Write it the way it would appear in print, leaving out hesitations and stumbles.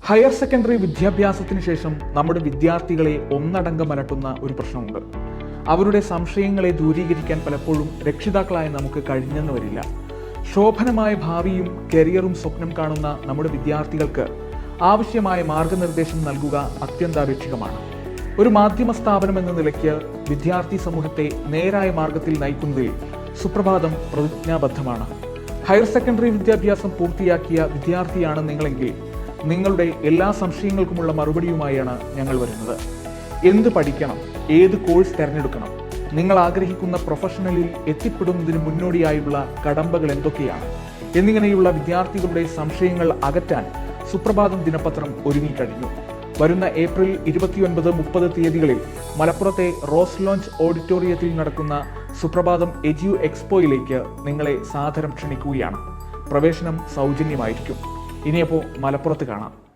Higher secondary വിദ്യാഭ്യാസത്തിന് ശേഷം നമ്മുടെ വിദ്യാർത്ഥികളെ ഒന്നടങ്കം അലട്ടുന്ന ഒരു പ്രശ്നമുണ്ട്. അവരുടെ സംശയങ്ങളെ ദൂരീകരിക്കാൻ പലപ്പോഴും രക്ഷിതാക്കളായ നമുക്ക് കഴിഞ്ഞെന്ന് വരില്ല. ശോഭനമായ ഭാവിയും കരിയറും സ്വപ്നം കാണുന്ന നമ്മുടെ വിദ്യാർത്ഥികൾക്ക് ആവശ്യമായ മാർഗനിർദ്ദേശം നൽകുക അത്യന്താപേക്ഷിതമാണ്. ഒരു മാധ്യമ സ്ഥാപനം എന്ന നിലയ്ക്ക് വിദ്യാർത്ഥി സമൂഹത്തെ നേരായ മാർഗത്തിൽ നയിക്കുന്നതിൽ സുപ്രഭാതം പ്രതിജ്ഞാബദ്ധമാണ്. ഹയർ സെക്കൻഡറി വിദ്യാഭ്യാസം പൂർത്തിയാക്കിയ വിദ്യാർത്ഥിയാണ് നിങ്ങളെങ്കിൽ നിങ്ങളുടെ എല്ലാ സംശയങ്ങൾക്കുമുള്ള മറുപടിയുമായാണ് ഞങ്ങൾ വരുന്നത്. എന്ത് പഠിക്കണം, ഏത് കോഴ്സ് തിരഞ്ഞെടുക്കണം, നിങ്ങൾ ആഗ്രഹിക്കുന്ന പ്രൊഫഷണലിൽ എത്തിപ്പെടുന്നതിന് മുന്നോടിയായുള്ള കടമ്പകൾ എന്തൊക്കെയാണ് എന്നിങ്ങനെയുള്ള വിദ്യാർത്ഥികളുടെ സംശയങ്ങൾ അകറ്റാൻ സുപ്രഭാതം ദിനപത്രം ഒരുങ്ങിക്കഴിഞ്ഞു. വരുന്ന ഏപ്രിൽ 29-30 തീയതികളിൽ മലപ്പുറത്തെ റോസ് ലോഞ്ച് ഓഡിറ്റോറിയത്തിൽ നടക്കുന്ന സുപ്രഭാതം എഡ്യു എക്സ്പോയിലേക്ക് നിങ്ങളെ സാദരം ക്ഷണിക്കുകയാണ്. പ്രവേശനം സൗജന്യമായിരിക്കും. ഇനിയപ്പോൾ മലപ്പുറത്ത് കാണാം.